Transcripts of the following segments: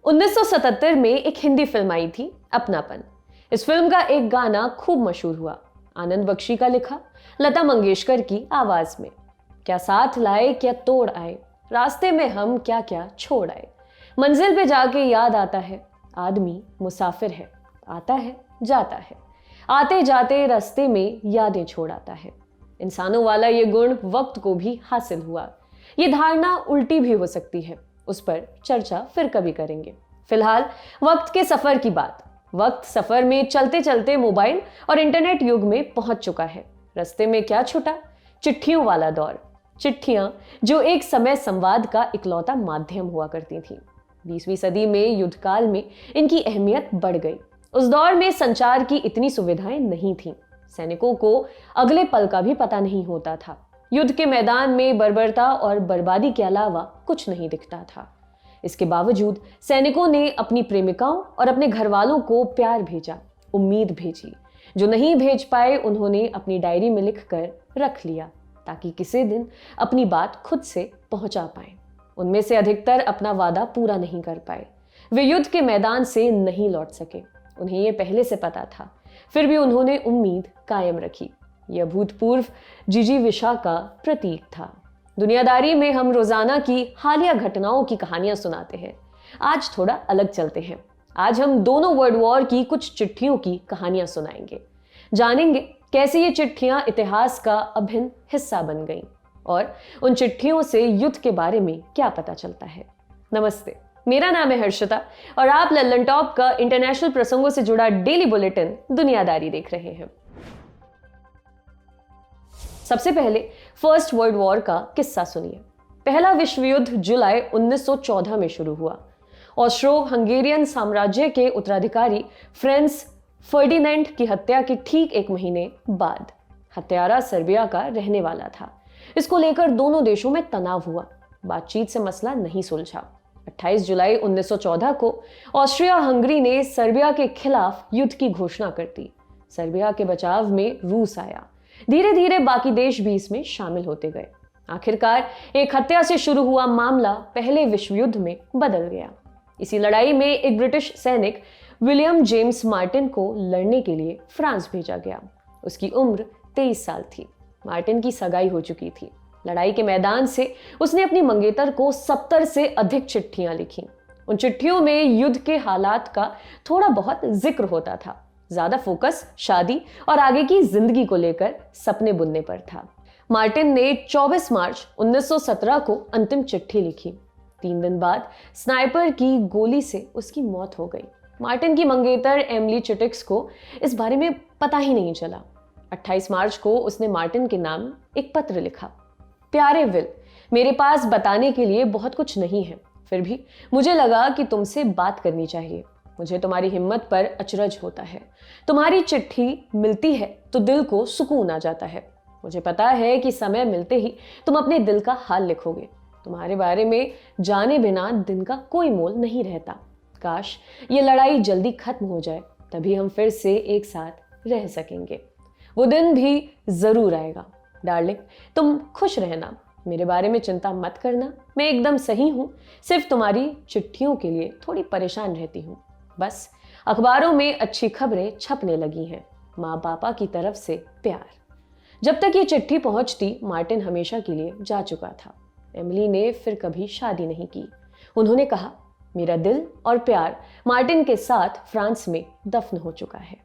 1977 में एक हिंदी फिल्म आई थी, अपनापन। इस फिल्म का एक गाना खूब मशहूर हुआ, आनंद बख्शी का लिखा, लता मंगेशकर की आवाज में। क्या साथ लाए क्या तोड़ आए, रास्ते में हम क्या क्या छोड़ आए। मंजिल पे जाके याद आता है, आदमी मुसाफिर है, आता है जाता है, आते जाते रास्ते में यादें छोड़ आता है। इंसानों वाला ये गुण वक्त को भी हासिल हुआ। ये धारणा उल्टी भी हो सकती है, उस पर चर्चा फिर कभी करेंगे। फिलहाल वक्त के सफर की बात। वक्त सफर में चलते चलते मोबाइल और इंटरनेट युग में पहुंच चुका है। रास्ते में क्या छूटा? चिट्ठियों वाला दौर। चिट्ठियां जो एक समय संवाद का इकलौता माध्यम हुआ करती थीं। 20वीं सदी में युद्धकाल में इनकी अहमियत बढ़ गई। उस दौर में संचार की इतनी सुविधाएं नहीं थीं। सैनिकों को अगले पल का भी पता नहीं होता था। युद्ध के मैदान में बर्बरता और बर्बादी के अलावा कुछ नहीं दिखता था। इसके बावजूद सैनिकों ने अपनी प्रेमिकाओं और अपने घर वालों को प्यार भेजा, उम्मीद भेजी। जो नहीं भेज पाए उन्होंने अपनी डायरी में लिखकर रख लिया, ताकि किसी दिन अपनी बात खुद से पहुंचा पाए। उनमें से अधिकतर अपना वादा पूरा नहीं कर पाए। वे युद्ध के मैदान से नहीं लौट सके। उन्हें यह पहले से पता था, फिर भी उन्होंने उम्मीद कायम रखी। यह भूतपूर्व जिजीविषा का प्रतीक था। दुनियादारी में हम रोजाना की हालिया घटनाओं की कहानियां सुनाते हैं। आज थोड़ा अलग चलते हैं। आज हम दोनों वर्ल्ड वॉर की कुछ चिट्ठियों की कहानियां सुनाएंगे। जानेंगे कैसे ये चिट्ठियां इतिहास का अभिन्न हिस्सा बन गईं और उन चिट्ठियों से युद्ध के बारे में क्या पता चलता है। नमस्ते, मेरा नाम है हर्षिता और आप लल्लन टॉप का इंटरनेशनल प्रसंगों से जुड़ा डेली बुलेटिन दुनियादारी देख रहे हैं। सबसे पहले फर्स्ट वर्ल्ड वॉर का किस्सा सुनिए। पहला विश्व युद्ध जुलाई 1914 में शुरू हुआ। ऑस्ट्रो हंगेरियन साम्राज्य के उत्तराधिकारी फ्रांस फर्डिनेंड की हत्या के ठीक एक महीने बाद हत्यारा सर्बिया का रहने वाला था। इसको लेकर दोनों देशों में तनाव हुआ। बातचीत से मसला नहीं सुलझा। 28 जुलाई 1914 को ऑस्ट्रिया हंगरी ने सर्बिया के खिलाफ युद्ध की घोषणा कर दी। सर्बिया के बचाव में रूस आया। धीरे धीरे बाकी देश भी इसमें शामिल होते गए। आखिरकार एक हत्या से शुरू हुआ मामला पहले विश्व युद्ध में बदल गया। इसी लड़ाई में एक ब्रिटिश सैनिक विलियम जेम्स मार्टिन को लड़ने के लिए फ्रांस भेजा गया। उसकी उम्र 23 साल थी। मार्टिन की सगाई हो चुकी थी। लड़ाई के मैदान से उसने अपनी मंगेतर को 70 से अधिक चिट्ठियां लिखी। उन चिट्ठियों में युद्ध के हालात का थोड़ा बहुत जिक्र होता था। ज्यादा फोकस शादी और आगे की जिंदगी को लेकर सपने बुनने पर था। मार्टिन ने 24 मार्च 1917 को अंतिम चिट्ठी लिखी। 3 दिन बाद स्नाइपर की गोली से उसकी मौत हो गई। मार्टिन की मंगेतर एमिली चिटिक्स को इस बारे में पता ही नहीं चला। 28 मार्च को उसने मार्टिन के नाम एक पत्र लिखा। प्यारे विल, मेरे पास बताने के लिए बहुत कुछ नहीं है, फिर भी मुझे लगा कि तुमसे बात करनी चाहिए। मुझे तुम्हारी हिम्मत पर अचरज होता है। तुम्हारी चिट्ठी मिलती है तो दिल को सुकून आ जाता है। मुझे पता है कि समय मिलते ही तुम अपने दिल का हाल लिखोगे। तुम्हारे बारे में जाने बिना दिन का कोई मोल नहीं रहता। काश ये लड़ाई जल्दी खत्म हो जाए, तभी हम फिर से एक साथ रह सकेंगे। वो दिन भी जरूर आएगा। डार्लिंग, तुम खुश रहना, मेरे बारे में चिंता मत करना। मैं एकदम सही हूं, सिर्फ तुम्हारी चिट्ठियों के लिए थोड़ी परेशान रहती हूं। बस अखबारों में अच्छी खबरें छपने लगी हैं। माँ पापा की तरफ से प्यार। जब तक ये चिट्ठी पहुंचती, मार्टिन हमेशा के लिए जा चुका था। एमिली ने फिर कभी शादी नहीं की। उन्होंने कहा, मेरा दिल और प्यार मार्टिन के साथ फ्रांस में दफन हो चुका है।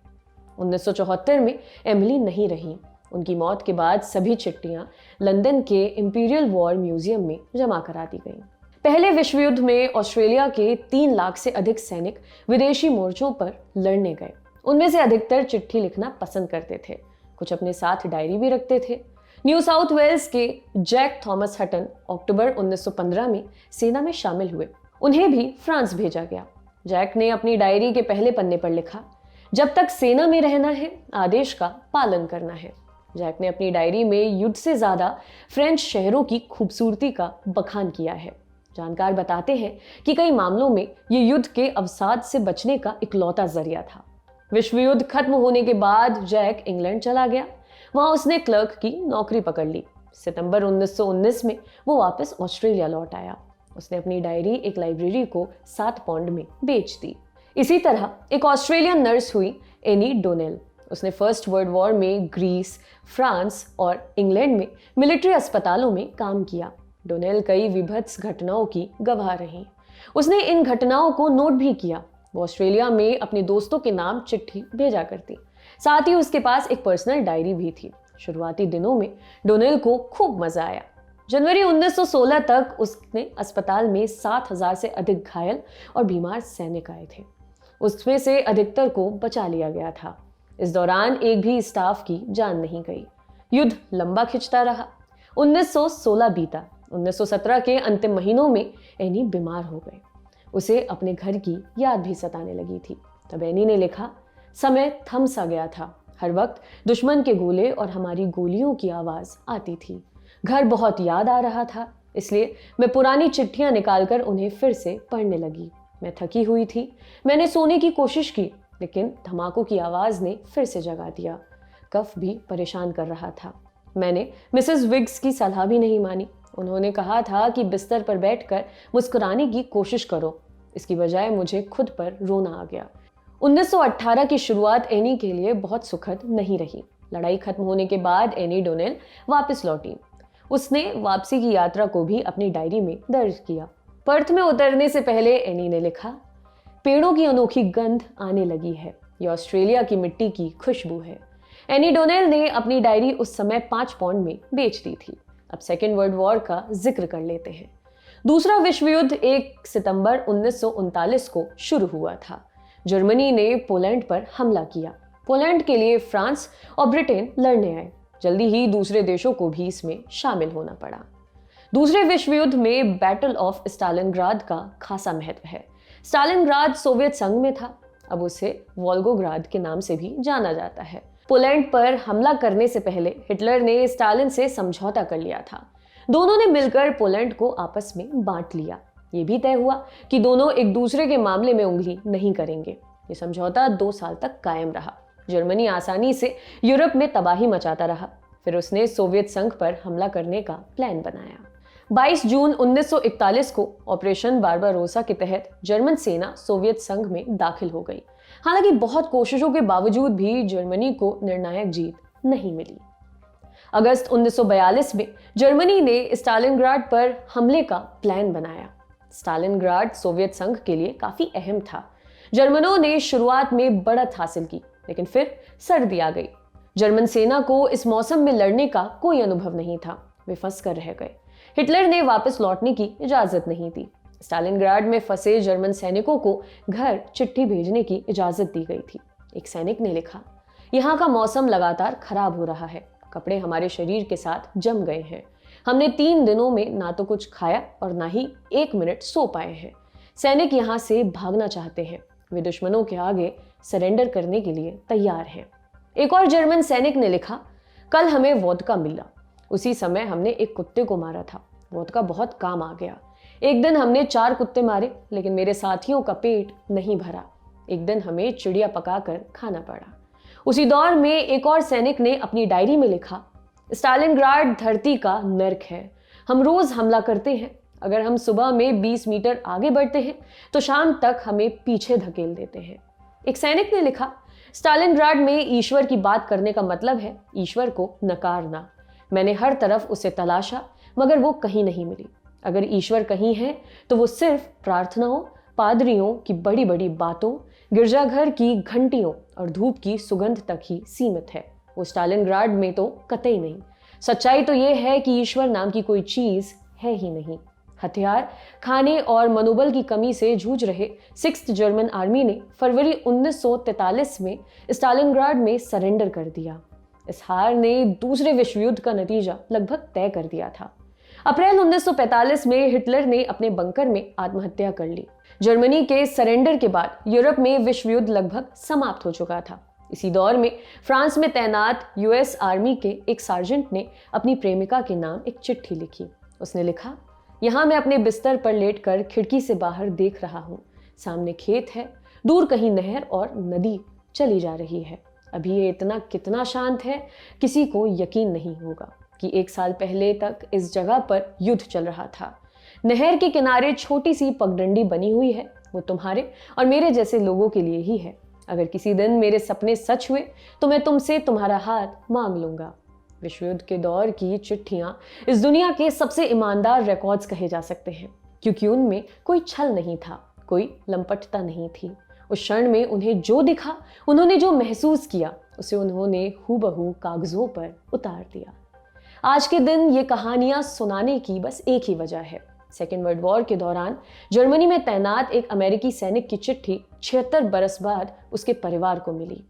1974 में एमिली नहीं रही। उनकी मौत के बाद सभी चिट्ठियां लंदन के इंपीरियल वॉर म्यूजियम में जमा करा दी गईं। पहले विश्व युद्ध में ऑस्ट्रेलिया के 3 लाख से अधिक सैनिक विदेशी मोर्चों पर लड़ने गए। उनमें से अधिकतर चिट्ठी लिखना पसंद करते थे। कुछ अपने साथ डायरी भी रखते थे। न्यू साउथ वेल्स के जैक थॉमस हटन अक्टूबर 1915 में सेना में शामिल हुए। उन्हें भी फ्रांस भेजा गया। जैक ने अपनी डायरी के पहले पन्ने पर लिखा, जब तक सेना में रहना है, आदेश का पालन करना है। जैक ने अपनी डायरी में युद्ध से ज्यादा फ्रेंच शहरों की खूबसूरती का बखान किया है। जानकार बताते हैं कि कई मामलों में ये युद्ध के अवसाद से बचने का इकलौता जरिया था। विश्व युद्ध खत्म होने के बाद जैक इंग्लैंड चला गया। वहां उसने क्लर्क की नौकरी पकड़ ली। सितंबर 1919 में वो वापस ऑस्ट्रेलिया लौट आया। उसने अपनी डायरी एक लाइब्रेरी को 7 पाउंड में बेच दी। इसी तरह एक ऑस्ट्रेलियन नर्स हुई एनी डोनेल। उसने फर्स्ट वर्ल्ड वॉर में ग्रीस, फ्रांस और इंग्लैंड में मिलिट्री अस्पतालों में काम किया। डोनेल कई विभत्स घटनाओं की गवाह रही। उसने इन घटनाओं को नोट भी किया। वो ऑस्ट्रेलिया में अपने दोस्तों के नाम चिट्ठी भेजा करती। साथ ही उसके पास एक पर्सनल डायरी भी थी। शुरुआती दिनों में डोनेल को खूब मजा आया। जनवरी 1916 तक उसने अस्पताल में 7,000 से अधिक घायल और बीमार सैनिक आए थे। उसमें से अधिकतर को बचा लिया गया था। इस दौरान एक भी स्टाफ की जान नहीं गई। युद्ध लंबा खिंचता रहा। 1916 बीता। 1917 के अंतिम महीनों में एनी बीमार हो गए। उसे अपने घर की याद भी सताने लगी थी। तब एनी ने लिखा, समय थम सा गया था। हर वक्त दुश्मन के गोले और हमारी गोलियों की आवाज आती थी। घर बहुत याद आ रहा था, इसलिए मैं पुरानी चिट्ठियां निकालकर उन्हें फिर से पढ़ने लगी। मैं थकी हुई थी। मैंने सोने की कोशिश की, लेकिन धमाकों की आवाज ने फिर से जगा दिया। कफ भी परेशान कर रहा था। मैंने मिसेस विग्स की सलाह भी नहीं मानी। उन्होंने कहा था कि बिस्तर पर बैठकर मुस्कुराने की कोशिश करो। इसकी बजाय मुझे खुद पर रोना आ गया। 1918 की शुरुआत एनी के लिए बहुत सुखद नहीं रही। लड़ाई खत्म होने के बाद एनी डोनेल वापस लौटी। उसने वापसी की यात्रा को भी अपनी डायरी में दर्ज किया। पर्थ में उतरने से पहले एनी ने लिखा, पेड़ों की अनोखी गंध आने लगी है। यह ऑस्ट्रेलिया की मिट्टी की खुशबू है। एनी डोनेल ने अपनी डायरी उस समय 5 पाउंड में बेच दी थी। अब सेकेंड वर्ल्ड वॉर का जिक्र कर लेते हैं। दूसरा विश्व युद्ध 1 सितंबर 1939 को शुरू हुआ था। जर्मनी ने पोलैंड पर हमला किया। पोलैंड के लिए फ्रांस और ब्रिटेन लड़ने आए। जल्दी ही दूसरे देशों को भी इसमें शामिल होना पड़ा। दूसरे विश्व युद्ध में बैटल ऑफ स्टालिनग्राद का खासा महत्व है। स्टालिनग्राद सोवियत संघ में था। अब उसे वोल्गोग्राद के नाम से भी जाना जाता है। पोलैंड पर हमला करने से पहले हिटलर ने स्टालिन से समझौता कर लिया था। दोनों ने मिलकर पोलैंड को आपस में बांट लिया। ये भी तय हुआ कि दोनों एक दूसरे के मामले में उंगली नहीं करेंगे। ये समझौता 2 साल तक कायम रहा। जर्मनी आसानी से यूरोप में तबाही मचाता रहा। फिर उसने सोवियत संघ पर हमला करने का प्लान बनाया। 22 जून 1941 को ऑपरेशन बारबारोसा के तहत जर्मन सेना सोवियत संघ में दाखिल हो गई। हालांकि बहुत कोशिशों के बावजूद भी जर्मनी को निर्णायक जीत नहीं मिली। अगस्त 1942 में जर्मनी ने स्टालिनग्राड पर हमले का प्लान बनाया। स्टालिनग्राड सोवियत संघ के लिए काफी अहम था। जर्मनों ने शुरुआत में बढ़त हासिल की, लेकिन फिर सर्दी आ गई। जर्मन सेना को इस मौसम में लड़ने का कोई अनुभव नहीं था। वे फंस कर रह गए। हिटलर ने वापस लौटने की इजाजत नहीं दी। स्टालिनग्राड में फंसे जर्मन सैनिकों को घर चिट्ठी भेजने की इजाजत दी गई थी। एक सैनिक ने लिखा, यहाँ का मौसम लगातार खराब हो रहा है। कपड़े हमारे शरीर के साथ जम गए हैं। हमने 3 दिनों में ना तो कुछ खाया और ना ही 1 मिनट सो पाए हैं। सैनिक यहाँ से भागना चाहते हैं। वे दुश्मनों के आगे सरेंडर करने के लिए तैयार हैं। एक और जर्मन सैनिक ने लिखा, कल हमें वोदका मिला। उसी समय हमने एक कुत्ते को मारा था। वोदका बहुत काम आ गया। एक दिन हमने 4 कुत्ते मारे, लेकिन मेरे साथियों का पेट नहीं भरा। एक दिन हमें चिड़िया पकाकर खाना पड़ा। उसी दौर में एक और सैनिक ने अपनी डायरी में लिखा, स्टालिनग्राड धरती का नर्क है। हम रोज हमला करते हैं। अगर हम सुबह में 20 मीटर आगे बढ़ते हैं तो शाम तक हमें पीछे धकेल देते हैं। एक सैनिक ने लिखा, स्टालिनग्राड में ईश्वर की बात करने का मतलब है ईश्वर को नकारना। मैंने हर तरफ उसे तलाशा, मगर वो कहीं नहीं मिली। अगर ईश्वर कहीं है तो वो सिर्फ प्रार्थनाओं, पादरियों की बड़ी बड़ी बातों, गिरजाघर की घंटियों और धूप की सुगंध तक ही सीमित है। वो स्टालिनग्राड में तो कतई नहीं। सच्चाई तो ये है कि ईश्वर नाम की कोई चीज है ही नहीं। हथियार, खाने और मनोबल की कमी से जूझ रहे 6th जर्मन आर्मी ने फरवरी 1943 में स्टालिनग्राड में सरेंडर कर दिया। इस हार ने दूसरे विश्व युद्ध का नतीजा लगभग तय कर दिया था। अप्रैल 1945 में हिटलर ने अपने बंकर में आत्महत्या कर ली। जर्मनी के सरेंडर के बाद यूरोप में विश्व युद्ध लगभग समाप्त हो चुका था। इसी दौर में फ्रांस में तैनात यूएस आर्मी के एक सार्जेंट ने अपनी प्रेमिका के नाम एक चिट्ठी लिखी। उसने लिखा, यहाँ मैं अपने बिस्तर पर लेटकर खिड़की से बाहर देख रहा हूँ। सामने खेत है, दूर कहीं नहर और नदी चली जा रही है। अभी ये इतना कितना शांत है, किसी को यकीन नहीं होगा कि 1 साल पहले तक इस जगह पर युद्ध चल रहा था। नहर के किनारे छोटी सी पगडंडी बनी हुई है, वो तुम्हारे और मेरे जैसे लोगों के लिए ही है। अगर किसी दिन मेरे सपने सच हुए तो मैं तुमसे तुम्हारा हाथ मांग लूंगा। विश्व युद्ध के दौर की चिट्ठियां इस दुनिया के सबसे ईमानदार रिकॉर्ड्स कहे जा सकते हैं, क्योंकि उनमें कोई छल नहीं था, कोई लंपटता नहीं थी। उस क्षण में उन्हें जो दिखा, उन्होंने जो महसूस किया, उसे उन्होंने हूबहू कागजों पर उतार दिया। आज के दिन ये कहानियां सुनाने की बस एक ही वजह है। सेकेंड वर्ल्ड वॉर के दौरान जर्मनी में तैनात एक अमेरिकी सैनिक की चिट्ठी 76 बरस बाद उसके परिवार को मिली।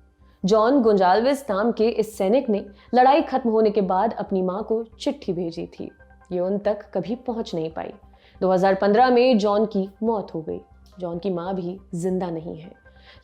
जॉन गोंजाल्विस नाम के इस सैनिक ने लड़ाई खत्म होने के बाद अपनी मां को चिट्ठी भेजी थी। ये उन तक कभी पहुंच नहीं पाई। 2015 में जॉन की मौत हो गई। जॉन की मां भी जिंदा नहीं है,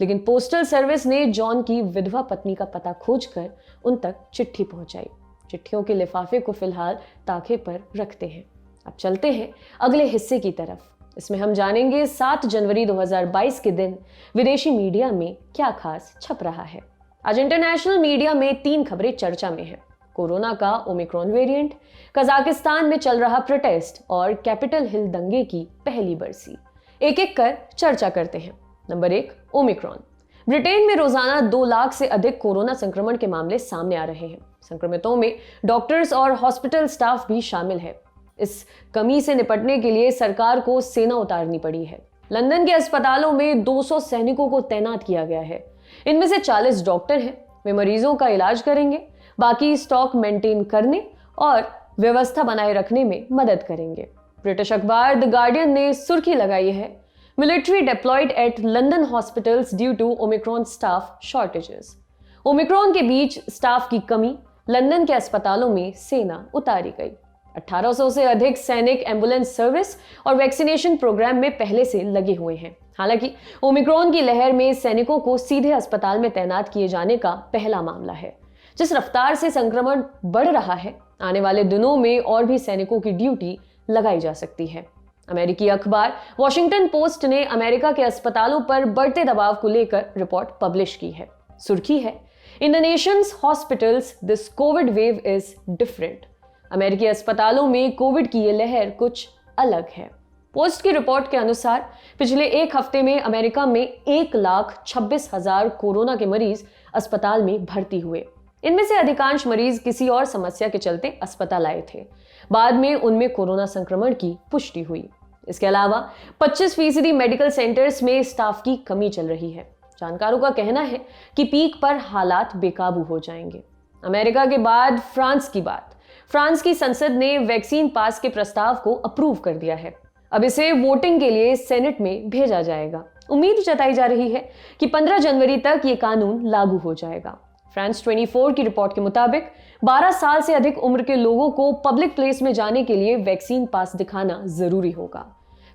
लेकिन पोस्टल सर्विस ने जॉन की विधवा पत्नी का पता खोजकर उन तक चिट्ठी पहुंचाई। चिट्ठियों के लिफाफे को फिलहाल ताखे पर रखते हैं। अब चलते हैं अगले हिस्से की तरफ। इसमें हम जानेंगे 7 जनवरी 2022 के दिन विदेशी मीडिया में क्या खास छप रहा है। आज इंटरनेशनल मीडिया में 3 खबरें चर्चा में हैं। कोरोना का ओमिक्रॉन वेरिएंट, कजाकिस्तान में चल रहा प्रोटेस्ट और कैपिटल हिल दंगे की पहली बरसी। एक एक कर चर्चा करते हैं। Number 1, Omicron. ब्रिटेन में रोजाना 2 लाख से अधिक कोरोना संक्रमण के मामले सामने आ रहे हैं। संक्रमितों में डॉक्टर्स और हॉस्पिटल स्टाफ भी शामिल है। इस कमी से निपटने के लिए सरकार को सेना उतारनी पड़ी है। लंदन के अस्पतालों में 200 सैनिकों को तैनात किया गया है। इनमें से 40 डॉक्टर हैं। वे मरीजों का इलाज करेंगे, बाकी स्टॉक मेंटेन करने और व्यवस्था बनाए रखने में मदद करेंगे। ब्रिटिश अखबार द गार्डियन ने सुर्खी लगाई है, military deployed at London hospitals due to omicron staff shortages. Omicron के बीच स्टाफ की कमी, लंदन के अस्पतालों में सेना उतारी गई। 1800 से अधिक सैनिक एम्बुलेंस सर्विस और वैक्सीनेशन प्रोग्राम में पहले से लगे हुए हैं। हालांकि ओमिक्रॉन की लहर में सैनिकों को सीधे अस्पताल में तैनात किए जाने का पहला मामला है। जिस रफ्तार से संक्रमण बढ़ रहा है, आने वाले दिनों में और भी सैनिकों की ड्यूटी लगाई जा सकती है। अमेरिकी अखबार वॉशिंगटन पोस्ट ने अमेरिका के अस्पतालों पर बढ़ते दबाव को लेकर रिपोर्ट पब्लिश की है। सुर्खी है, in the Nations hospitals this Covid wave is different. अमेरिकी अस्पतालों में कोविड की ये लहर कुछ अलग है। पोस्ट की रिपोर्ट के अनुसार पिछले एक हफ्ते में अमेरिका में 1,26,000 कोरोना के मरीज अस्पताल में भर्ती हुए। इनमें से अधिकांश मरीज किसी और समस्या के चलते अस्पताल आए थे। बाद में उनमें कोरोना संक्रमण की पुष्टि हुई। इसके अलावा 25% मेडिकल सेंटर्स में स्टाफ की कमी चल रही है। जानकारों का कहना है कि पीक पर हालात बेकाबू हो जाएंगे। अमेरिका के बाद फ्रांस की बात। फ्रांस की संसद ने वैक्सीन पास के प्रस्ताव को अप्रूव कर दिया है। अब इसे वोटिंग के लिए सेनेट में भेजा जाएगा। उम्मीद जताई जा रही है कि 15 जनवरी तक ये कानून लागू हो जाएगा। फ्रांस 24 की रिपोर्ट के मुताबिक 12 साल से अधिक उम्र के लोगों को पब्लिक प्लेस में जाने के लिए वैक्सीन पास दिखाना जरूरी होगा।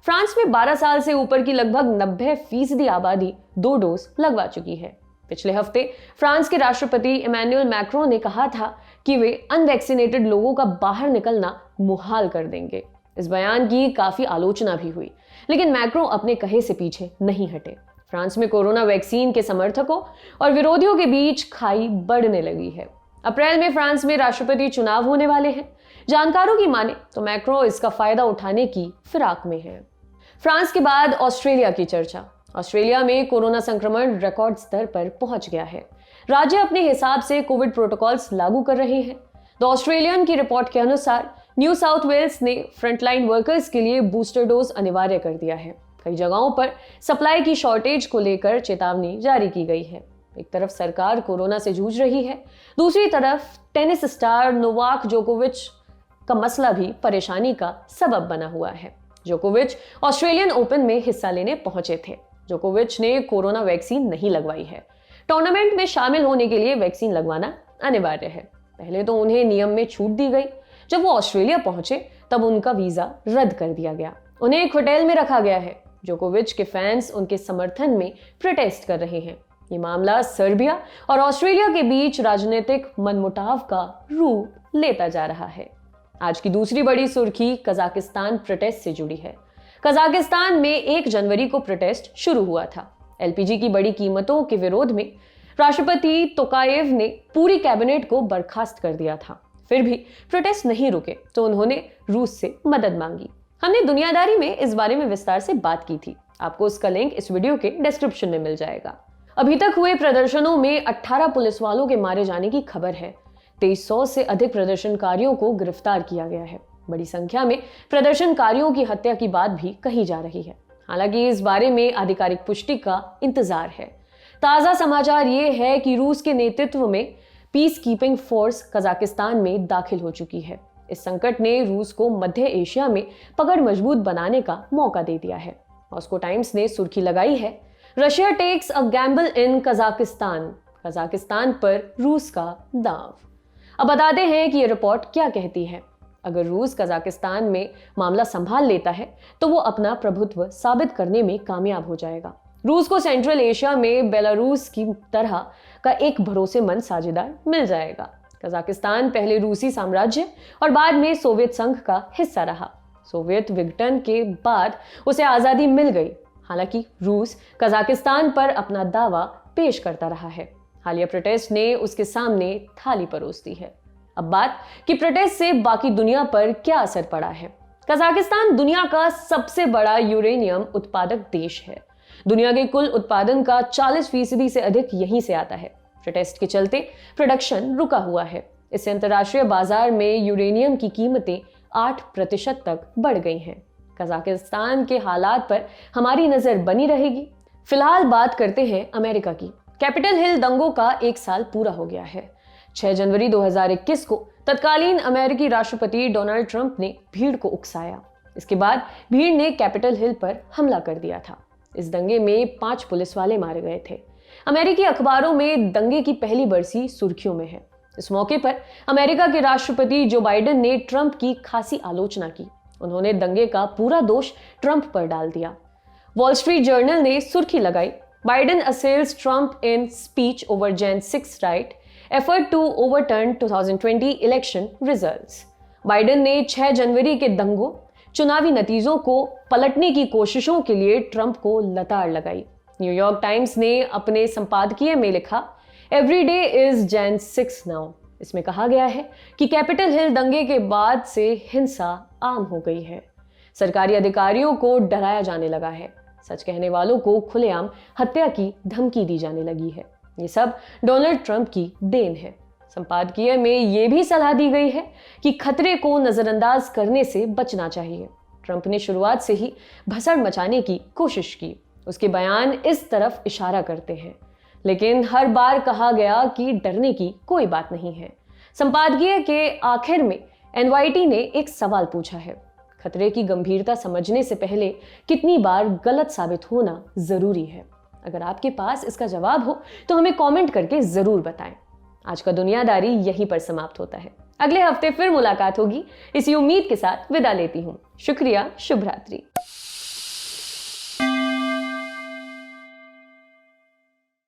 फ्रांस में 12 साल से ऊपर की लगभग 90% आबादी 2 डोज लगवा चुकी है। पिछले हफ्ते फ्रांस के राष्ट्रपति इमैनुअल मैक्रोन ने कहा था कि वे अनवैक्सीनेटेड लोगों का बाहर निकलना मुहाल कर देंगे। इस बयान की काफी आलोचना भी हुई, लेकिन मैक्रो अपने कहे से पीछे नहीं हटे। फ्रांस में कोरोना वैक्सीन के समर्थकों और विरोधियों के बीच खाई बढ़ने लगी है। अप्रैल में फ्रांस में राष्ट्रपति चुनाव होने वाले हैं। जानकारों की माने तो मैक्रो इसका फायदा उठाने की फिराक में है। फ्रांस के बाद ऑस्ट्रेलिया की चर्चा। ऑस्ट्रेलिया में कोरोना संक्रमण रिकॉर्ड स्तर पर पहुंच गया है। राज्य अपने हिसाब से कोविड प्रोटोकॉल्स लागू कर रहे हैं। द ऑस्ट्रेलियन की रिपोर्ट के अनुसार न्यू साउथ वेल्स ने फ्रंटलाइन वर्कर्स के लिए बूस्टर डोज अनिवार्य कर दिया है। कई जगहों पर सप्लाई की शॉर्टेज को लेकर चेतावनी जारी की गई है। एक तरफ सरकार कोरोना से जूझ रही है, दूसरी तरफ टेनिस स्टार नोवाक जोकोविच का मसला भी परेशानी का सबब बना हुआ है। जोकोविच ऑस्ट्रेलियन ओपन में हिस्सा लेने पहुंचे थे। जोकोविच ने कोरोना वैक्सीन नहीं लगवाई है। टूर्नामेंट में शामिल होने के लिए वैक्सीन लगवाना अनिवार्य है। पहले तो उन्हें नियम में छूट दी गई। जब वो ऑस्ट्रेलिया पहुंचे तब उनका वीजा रद्द कर दिया गया। उन्हें एक होटल में रखा गया है। जोकोविच के फैंस उनके समर्थन में प्रोटेस्ट कर रहे हैं। ये मामला सर्बिया और ऑस्ट्रेलिया के बीच राजनीतिक मनमुटाव का रूप लेता जा रहा है। आज की दूसरी बड़ी सुर्खी कजाकिस्तान प्रोटेस्ट से जुड़ी है। कजाकिस्तान में 1 जनवरी को प्रोटेस्ट शुरू हुआ था। एलपीजी की बड़ी कीमतों के विरोध में राष्ट्रपति तोकायेव ने पूरी कैबिनेट को बर्खास्त कर दिया था। फिर भी प्रोटेस्ट नहीं रुके तो उन्होंने रूस से मदद मांगी। हमने दुनियादारी में इस बारे में विस्तार से बात की थी, आपको उसका लिंक इस वीडियो के डिस्क्रिप्शन में मिल जाएगा। अभी तक हुए प्रदर्शनों में 18 पुलिस वालों के मारे जाने की खबर है। 2300 से अधिक प्रदर्शनकारियों को गिरफ्तार किया गया है। बड़ी संख्या में प्रदर्शनकारियों की हत्या की बात भी कही जा रही है। हालांकि इस बारे में आधिकारिक पुष्टि का इंतजार है। ताजा समाचार ये है कि रूस के नेतृत्व में पीस कीपिंग फोर्स कजाकिस्तान में दाखिल हो चुकी है। इस संकट ने रूस को मध्य एशिया में पकड़ मजबूत बनाने का मौका दे दिया है। मॉस्को टाइम्स ने सुर्खी लगाई है, Russia takes a gamble in Kazakhstan, Kazakhstan पर रूस का दांव। अब बताते हैं कि यह रिपोर्ट क्या कहती है। अगर रूस कजाकिस्तान में मामला संभाल लेता है तो वो अपना प्रभुत्व साबित करने में कामयाब हो जाएगा। रूस को सेंट्रल एशिया में बेलारूस की तरह का एक भरोसेमंद साझेदार मिल जाएगा। कजाकिस्तान पहले रूसी साम्राज्य और बाद में सोवियत संघ का हिस्सा रहा। सोवियत विघटन के बाद उसे आजादी मिल गई। हालांकि रूस कजाकिस्तान पर अपना दावा पेश करता रहा है। हालिया प्रोटेस्ट ने उसके सामने थाली परोस दी है। अब बात कि प्रोटेस्ट से बाकी दुनिया पर क्या असर पड़ा है। कजाकिस्तान दुनिया का सबसे बड़ा यूरेनियम उत्पादक देश है। दुनिया के कुल उत्पादन का 40% से अधिक यहीं से आता है। प्रोटेस्ट के चलते प्रोडक्शन रुका हुआ है। इससे अंतर्राष्ट्रीय बाजार में यूरेनियम की कीमतें 8% तक बढ़ गई हैं। कजाकिस्तान के हालात पर हमारी नजर बनी रहेगी। फिलहाल बात करते हैं अमेरिका की। कैपिटल हिल दंगों का 1 साल पूरा हो गया है। 6 जनवरी 2021 को तत्कालीन अमेरिकी राष्ट्रपति डोनाल्ड ट्रंप ने भीड़ को उकसाया। इसके बाद भीड़ ने कैपिटल हिल पर हमला कर दिया था। इस दंगे में 5 पुलिस वाले मारे गए थे। अमेरिकी अखबारों में दंगे की पहली बरसी सुर्खियों में है। इस मौके पर अमेरिका के राष्ट्रपति जो बाइडेन ने ट्रंप की खासी आलोचना की। उन्होंने दंगे का पूरा दोष ट्रंप पर डाल दिया। वॉल स्ट्रीट जर्नल ने सुर्खी लगाई, Biden assails Trump in speech over Jan 6 right effort to overturn 2020 election results. Biden ने 6 जनवरी के दंगों, चुनावी नतीजों को पलटने की कोशिशों के लिए ट्रंप को लताड़ लगाई। न्यूयॉर्क टाइम्स ने अपने संपादकीय में लिखा, every day is Jan 6 now. इसमें कहा गया है कि कैपिटल हिल दंगे के बाद से हिंसा आम हो गई है। सरकारी अधिकारियों को डराया जाने लगा है। सच कहने वालों को खुलेआम हत्या की धमकी दी जाने लगी है। ये सब डोनाल्ड ट्रंप की देन है। संपादकीय में यह भी सलाह दी गई है कि खतरे को नजरअंदाज करने से बचना चाहिए। ट्रंप ने शुरुआत से ही भसड़ मचाने की कोशिश की। उसके बयान इस तरफ इशारा करते हैं, लेकिन हर बार कहा गया कि डरने की कोई बात नहीं है। संपादकीय के आखिर में NYT ने एक सवाल पूछा है, खतरे की गंभीरता समझने से पहले कितनी बार गलत साबित होना जरूरी है? अगर आपके पास इसका जवाब हो तो हमें कमेंट करके जरूर बताएं। आज का दुनियादारी यहीं पर समाप्त होता है। अगले हफ्ते फिर मुलाकात होगी, इसी उम्मीद के साथ विदा लेती हूं। शुक्रिया, शुभ रात्रि।